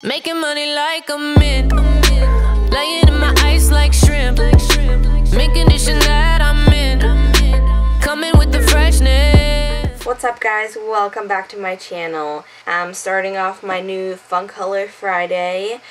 Making money like a mint, laying in my ice like shrimp. Mint condition that I'm in, coming with the freshness. What's up, guys? Welcome back to my channel. I'm starting off my new Fun Color Friday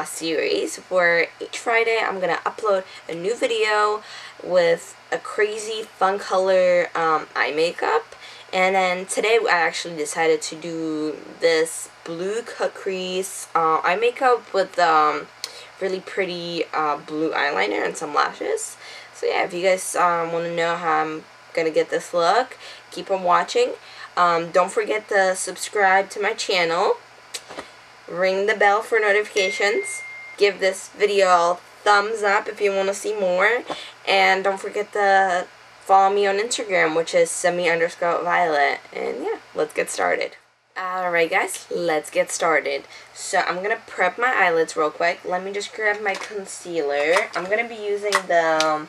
series, where each Friday I'm gonna upload a new video with a crazy fun color eye makeup. And then today I actually decided to do this blue cut crease eye makeup with really pretty blue eyeliner and some lashes. So yeah, if you guys want to know how I'm gonna get this look, keep on watching. Don't forget to subscribe to my channel, ring the bell for notifications, give this video a thumbs up if you want to see more, and don't forget to follow me on Instagram, which is semi_violet. And yeah, let's get started. Alright guys, let's get started. So I'm going to prep my eyelids real quick. Let me just grab my concealer. I'm going to be using the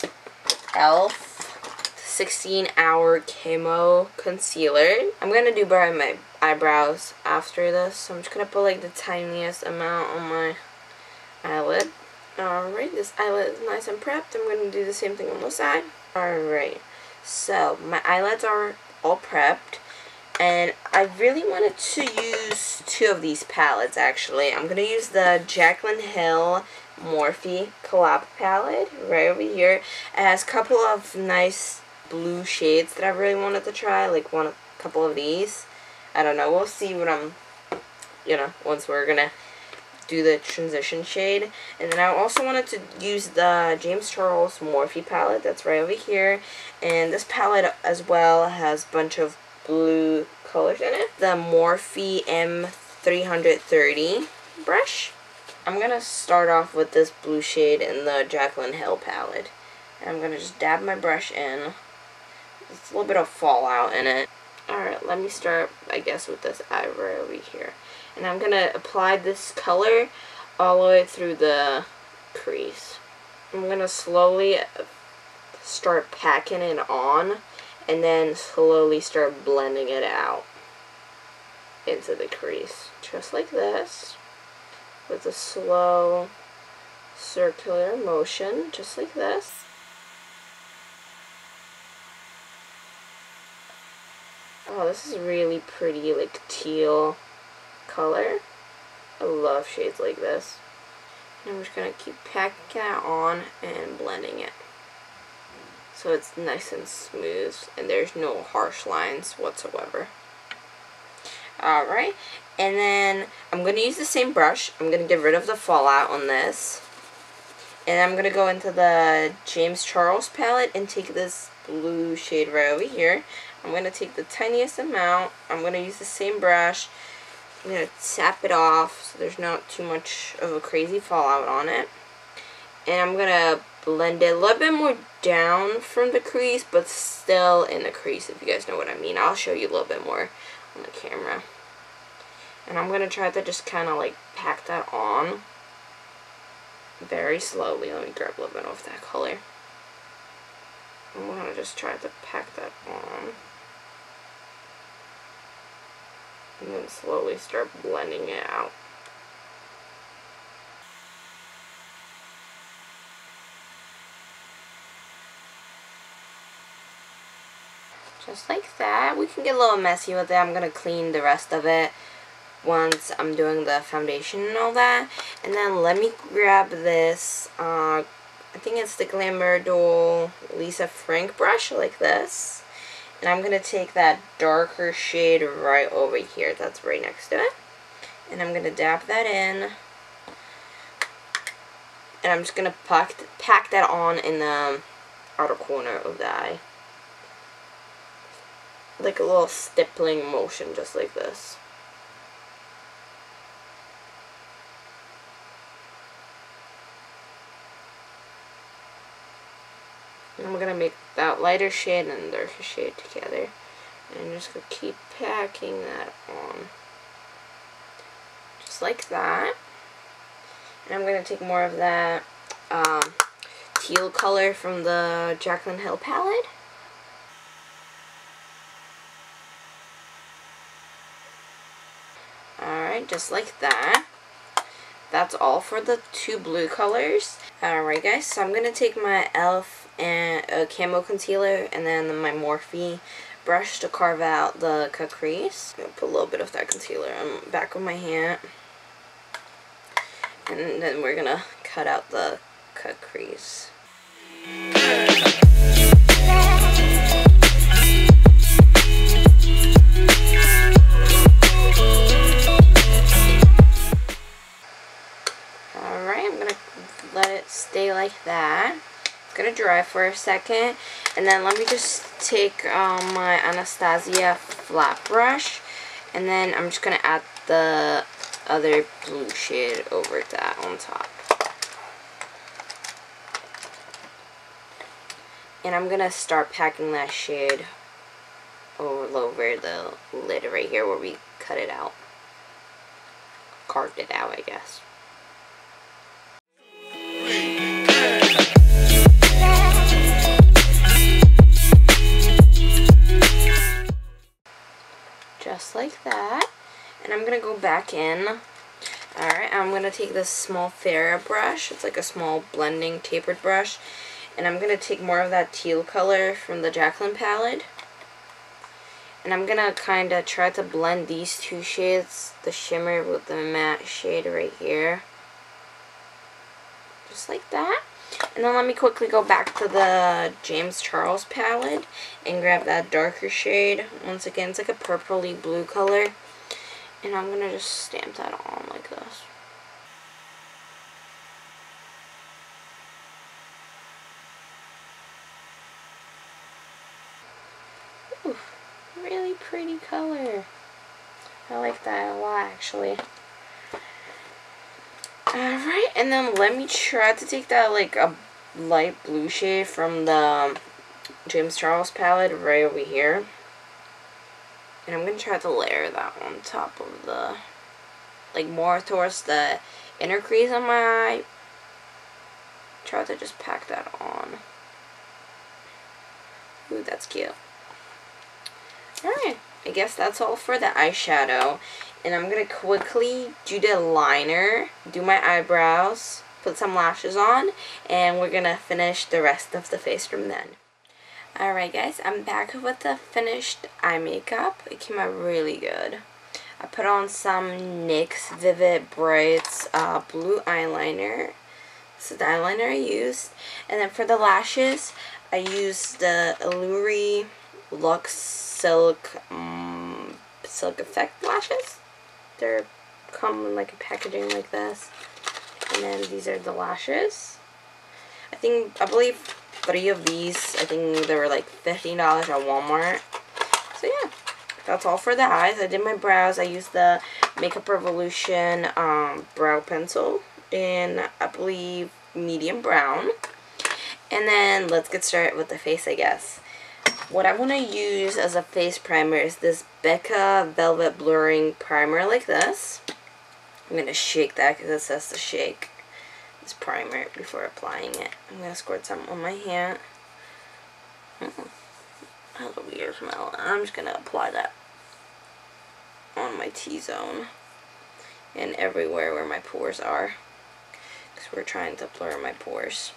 e.l.f. 16-hour Camo Concealer. I'm going to do my eyebrows after this. So I'm just going to put like the tiniest amount on my eyelid. Alright, this eyelid is nice and prepped. I'm going to do the same thing on the side. Alright, so my eyelids are all prepped. And I really wanted to use two of these palettes, actually. I'm going to use the Jaclyn Hill Morphe collab palette right over here. It has a couple of nice blue shades that I really wanted to try, like a couple of these. I don't know, we'll see what I'm, once we're going to do the transition shade. And then I also wanted to use the James Charles Morphe palette that's right over here. And this palette as well has a bunch of blue colors in it. The Morphe M330 brush. I'm going to start off with this blue shade in the Jaclyn Hill palette. And I'm going to just dab my brush in. There's a little bit of fallout in it. Alright, let me start, I guess, with this eye right over here. And I'm going to apply this color all the way through the crease. I'm going to slowly start packing it on, and then slowly start blending it out into the crease. Just like this. With a slow circular motion, just like this. Oh, this is really pretty, like teal color. I love shades like this. And I'm just going to keep packing it on and blending it, so it's nice and smooth and there's no harsh lines whatsoever. Alright, and then I'm going to use the same brush. I'm going to get rid of the fallout on this. And I'm going to go into the James Charles palette and take this blue shade right over here. I'm going to take the tiniest amount. I'm going to use the same brush. I'm going to tap it off so there's not too much of a crazy fallout on it. And I'm going to blend it a little bit more down from the crease, but still in the crease, if you guys know what I mean. I'll show you a little bit more on the camera. And I'm going to try to just kind of like pack that on very slowly. Let me grab a little bit of that color. I'm going to just try to pack that on. And then slowly start blending it out. Just like that. We can get a little messy with it. I'm going to clean the rest of it once I'm doing the foundation and all that. And then let me grab this, I think it's the Glamour Dual Lisa Frank brush, like this. And I'm going to take that darker shade right over here. That's right next to it. And I'm going to dab that in. And I'm just going to pack that on in the outer corner of the eye. Like a little stippling motion, just like this. And I'm going to make that lighter shade and darker shade together. And I'm just going to keep packing that on. Just like that. And I'm going to take more of that teal color from the Jaclyn Hill palette. Alright, just like that. That's all for the two blue colors. Alright guys, so I'm going to take my e.l.f. and camo concealer and then my Morphe brush to carve out the cut crease. I'm going to put a little bit of that concealer on the back of my hand. And then we're going to cut out the cut crease. Alright, I'm going to let it stay like that. It's going to dry for a second. And then let me just take my Anastasia flat brush. And then I'm just going to add the other blue shade over that on top. And I'm going to start packing that shade all over the lid right here where we cut it out. Carved it out, I guess. Just like that. And I'm going to go back in. Alright, I'm going to take this small Farrah brush. It's like a small blending tapered brush. And I'm going to take more of that teal color from the Jaclyn palette. And I'm going to kind of try to blend these two shades, the shimmer with the matte shade right here. Just like that. And then let me quickly go back to the James Charles palette and grab that darker shade. Once again, it's like a purpley blue color. And I'm going to just stamp that on like this. Ooh, really pretty color. I like that a lot, actually. Alright, and then let me try to take that like a light blue shade from the James Charles palette right over here. And I'm going to try to layer that on top of the, like more towards the inner crease on my eye. Try to just pack that on. Ooh, that's cute. Alright, I guess that's all for the eyeshadow. And I'm going to quickly do the liner, do my eyebrows, put some lashes on, and we're going to finish the rest of the face from then. Alright guys, I'm back with the finished eye makeup. It came out really good. I put on some NYX Vivid Brights blue eyeliner. This is the eyeliner I used. And then for the lashes, I used the Allure Luxe Silk Effect lashes. They come in like a packaging like this. And then these are the lashes. I believe 3 of these, I think they were like $15 at Walmart. So yeah, that's all for the eyes. I did my brows. I used the Makeup Revolution brow pencil in, I believe, medium brown. And then let's get started with the face, I guess. What I want to use as a face primer is this Becca Velvet Blurring Primer like this. I'm going to shake that because it says to shake this primer before applying it. I'm going to squirt some on my hand. Has a weird smell. And I'm just going to apply that on my T-zone and everywhere where my pores are, because we're trying to blur my pores.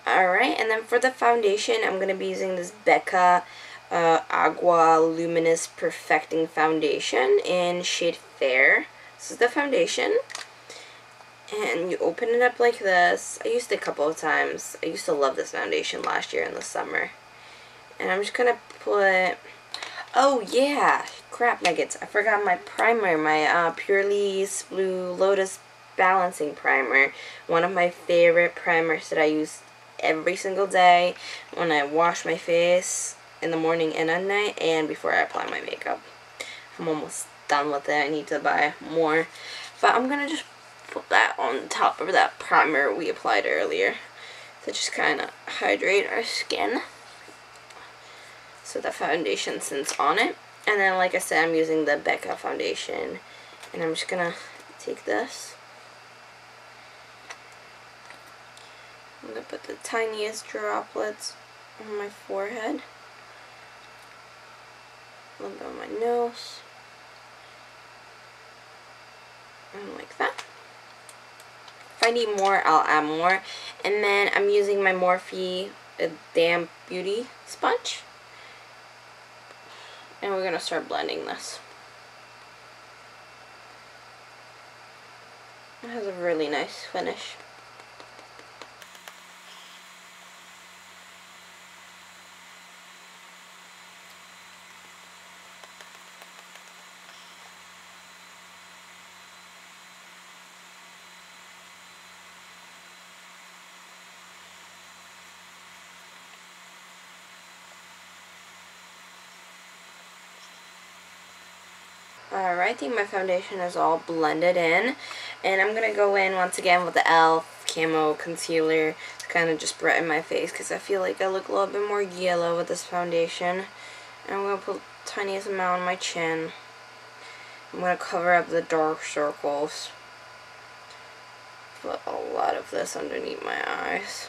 Alright, and then for the foundation, I'm going to be using this Becca Agua Luminous Perfecting Foundation in shade Fair. This is the foundation. And you open it up like this. I used it a couple of times. I used to love this foundation last year in the summer. And I'm just going to put... Oh yeah! Crap nuggets. I forgot my primer. My Purely's Blue Lotus Balancing Primer. One of my favorite primers that I use every single day when I wash my face in the morning and at night and before I apply my makeup. I'm almost done with it. I need to buy more. But I'm going to just put that on top of that primer we applied earlier to just kind of hydrate our skin so the foundation sits on it. And then, like I said, I'm using the Becca foundation, and I'm just going to take this. I'm going to put the tiniest droplets on my forehead, a little bit on my nose, And like that. If I need more, I'll add more. And then I'm using my Morphe Damp Beauty sponge. And we're going to start blending this. It has a really nice finish. Alright, I think my foundation is all blended in. And I'm going to go in once again with the e.l.f. Camo Concealer to kind of just brighten my face because I feel like I look a little bit more yellow with this foundation. And I'm going to put the tiniest amount on my chin. I'm going to cover up the dark circles. Put a lot of this underneath my eyes.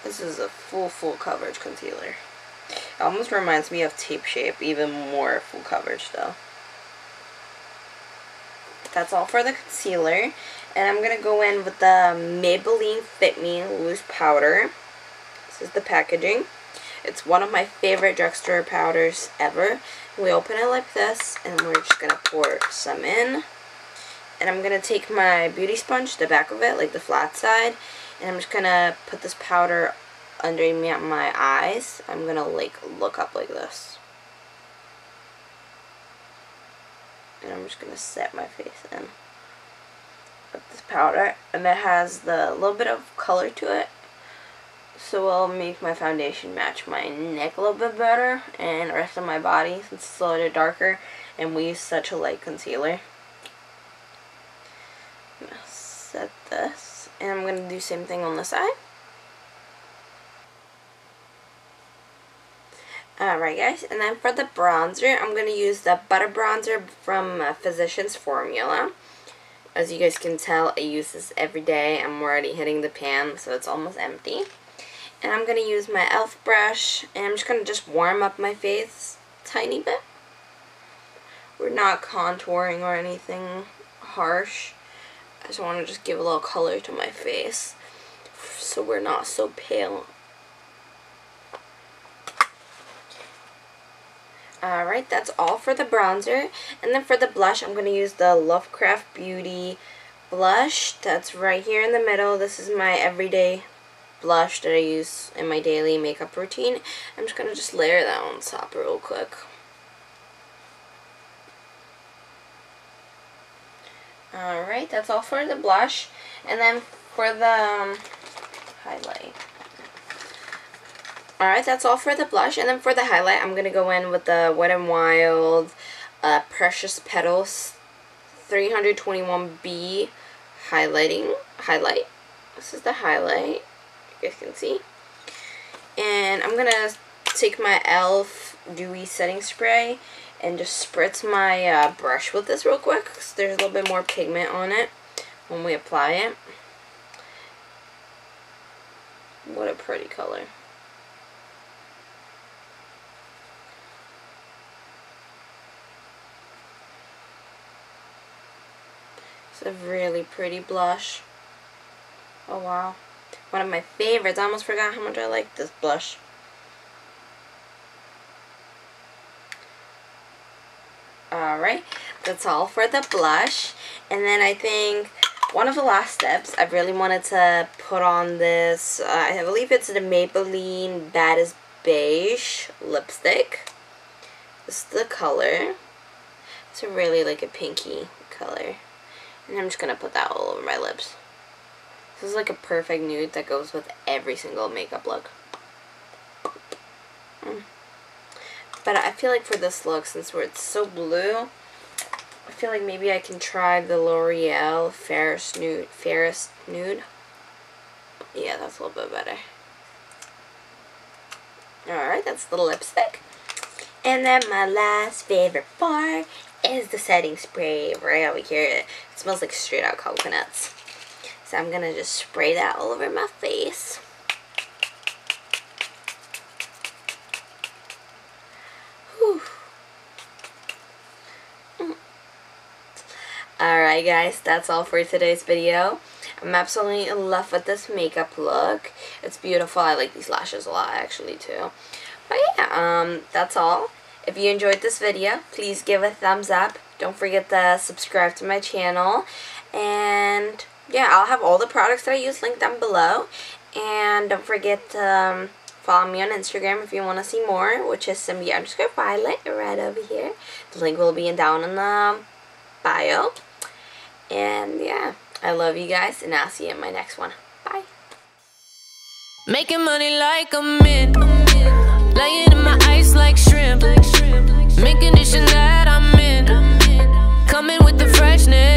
This is a full coverage concealer. It almost reminds me of Tape Shape, even more full coverage though. That's all for the concealer. And I'm going to go in with the Maybelline Fit Me Loose Powder. This is the packaging. It's one of my favorite drugstore powders ever. We open it like this, and we're just going to pour some in. And I'm going to take my beauty sponge, the back of it, like the flat side, and I'm just going to put this powder underneath my eyes. I'm going to like look up like this. And I'm just going to set my face in with this powder. And it has the little bit of color to it. So it'll make my foundation match my neck a little bit better and the rest of my body since it's a little darker and we use such a light concealer. I'm going to set this and I'm going to do the same thing on the side. Alright guys, and then for the bronzer, I'm going to use the Butter Bronzer from Physicians Formula. As you guys can tell, I use this every day. I'm already hitting the pan, so it's almost empty. And I'm going to use my e.l.f. brush, and I'm just going to just warm up my face a tiny bit. We're not contouring or anything harsh. I just want to just give a little color to my face so we're not so pale. Alright, that's all for the bronzer. And then for the blush, I'm going to use the Lovecraft Beauty blush. That's right here in the middle. This is my everyday blush that I use in my daily makeup routine. I'm just going to just layer that on top real quick. Alright, that's all for the blush. And then for the highlight. Alright, that's all for the blush. And then for the highlight, I'm going to go in with the Wet n Wild Precious Petals 321B highlight. This is the highlight. You guys can see. And I'm going to take my e.l.f. Dewy Setting Spray and just spritz my brush with this real quick because there's a little bit more pigment on it when we apply it. What a pretty color. It's a really pretty blush. Oh wow. One of my favorites. I almost forgot how much I like this blush. Alright, that's all for the blush. And then I think one of the last steps, I really wanted to put on this, I believe it's the Maybelline Baddest Beige lipstick. This is the color. It's a really like a pinky color. And I'm just going to put that all over my lips. This is like a perfect nude that goes with every single makeup look. But I feel like for this look, since it's so blue, I feel like maybe I can try the L'Oreal Fairest Nude. Yeah, that's a little bit better. Alright, that's the lipstick. And then my last favorite part is the setting spray right over here. It smells like straight out coconuts. So I'm going to just spray that all over my face. Alright guys, that's all for today's video. I'm absolutely in love with this makeup look. It's beautiful. I like these lashes a lot actually too. But yeah, that's all. If you enjoyed this video, please give a thumbs up. Don't forget to subscribe to my channel. And yeah, I'll have all the products that I use linked down below. And don't forget to follow me on Instagram if you want to see more, which is Simbi_Violet right over here. The link will be down in the bio. And yeah, I love you guys, and I'll see you in my next one. Bye. Making money like a mint, laying in my ice like shrimp, mint condition that I'm in, coming with the freshness.